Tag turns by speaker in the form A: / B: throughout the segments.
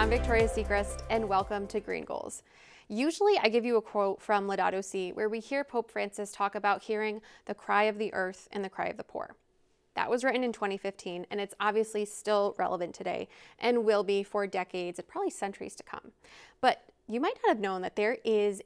A: I'm Victoria Sechrist, and welcome to Green Goals. Usually I give you a quote from Laudato, where we hear Pope Francis talk about hearing the cry of the earth and the cry of the poor. That was written in 2015, and it's obviously still relevant today and will be for decades and probably centuries to come. But you might not have known that there is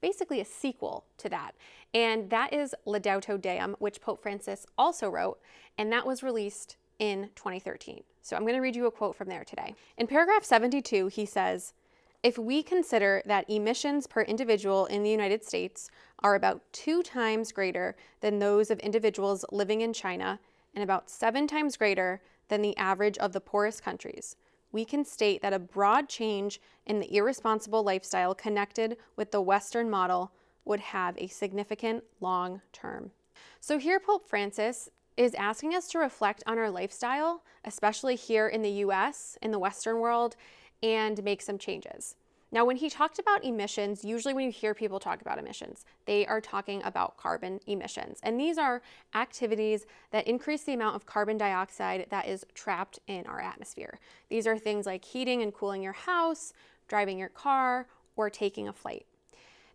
A: basically a sequel to that, and that is Laudato Deum, which Pope Francis also wrote, and that was released in 2013. So I'm going to read you a quote from there today. In paragraph 72, he says, "If we consider that emissions per individual in the United States are about 2 times greater than those of individuals living in China and about 7 times greater than the average of the poorest countries, we can state that a broad change in the irresponsible lifestyle connected with the Western model would have a significant long-term." So here Pope Francis is asking us to reflect on our lifestyle, especially here in the US, in the Western world, and make some changes. Now, when he talked about emissions, usually when you hear people talk about emissions, they are talking about carbon emissions. And these are activities that increase the amount of carbon dioxide that is trapped in our atmosphere. These are things like heating and cooling your house, driving your car, or taking a flight.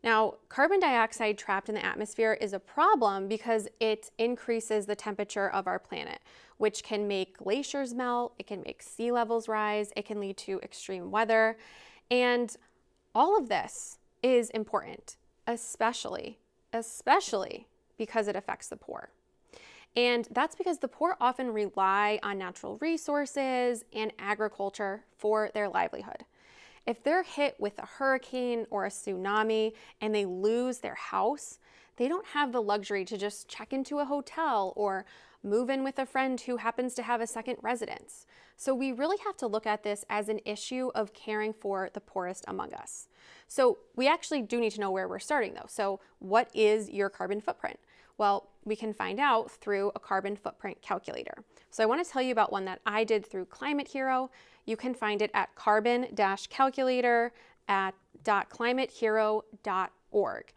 A: Now, carbon dioxide trapped in the atmosphere is a problem because it increases the temperature of our planet, which can make glaciers melt, it can make sea levels rise, it can lead to extreme weather. And all of this is important, especially because it affects the poor. And that's because the poor often rely on natural resources and agriculture for their livelihood. If they're hit with a hurricane or a tsunami and they lose their house, they don't have the luxury to just check into a hotel or move in with a friend who happens to have a second residence. So we really have to look at this as an issue of caring for the poorest among us. So we actually do need to know where we're starting though. So what is your carbon footprint? Well, we can find out through a carbon footprint calculator. So I want to tell you about one that I did through Climate Hero. You can find it at carbon-calculator at .climatehero.org.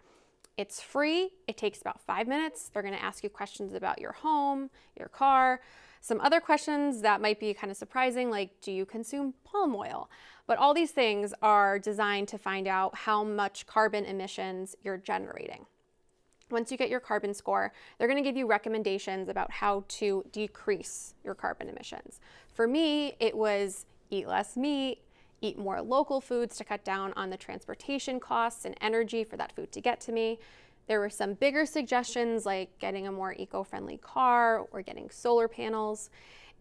A: It's free. It takes about 5 minutes. They're going to ask you questions about your home, your car, some other questions that might be kind of surprising, like do you consume palm oil? But all these things are designed to find out how much carbon emissions you're generating. Once you get your carbon score, they're going to give you recommendations about how to decrease your carbon emissions. For me, it was eat less meat, eat more local foods to cut down on the transportation costs and energy for that food to get to me. There were some bigger suggestions like getting a more eco-friendly car or getting solar panels.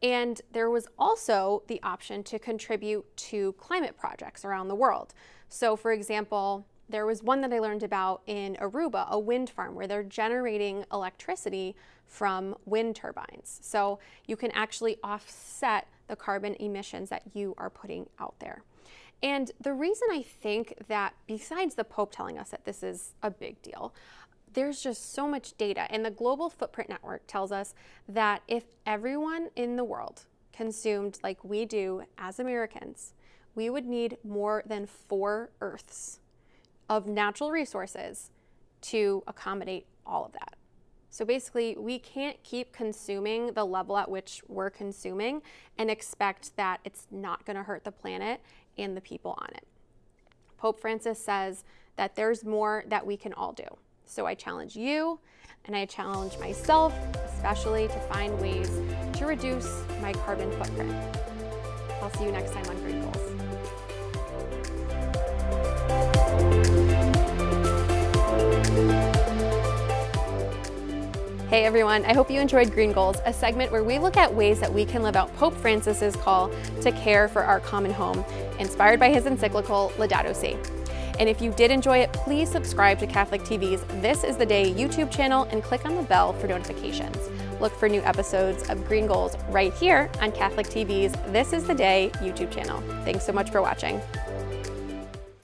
A: And there was also the option to contribute to climate projects around the world. So for example, there was one that I learned about in Aruba, a wind farm where they're generating electricity from wind turbines. So you can actually offset the carbon emissions that you are putting out there. And the reason I think that, besides the Pope telling us that this is a big deal, there's just so much data. And the Global Footprint Network tells us that if everyone in the world consumed like we do as Americans, we would need more than 4 Earths of natural resources to accommodate all of that. So basically, we can't keep consuming the level at which we're consuming and expect that it's not going to hurt the planet and the people on it. Pope Francis says that there's more that we can all do. So I challenge you, and I challenge myself, especially, to find ways to reduce my carbon footprint. I'll see you next time on Green Goals. Hey everyone, I hope you enjoyed Green Goals, a segment where we look at ways that we can live out Pope Francis's call to care for our common home, inspired by his encyclical Laudato Si. And if you did enjoy it, please subscribe to Catholic TV's This Is the Day YouTube channel and click on the bell for notifications. Look for new episodes of Green Goals right here on Catholic TV's This Is the Day YouTube channel. Thanks so much for watching.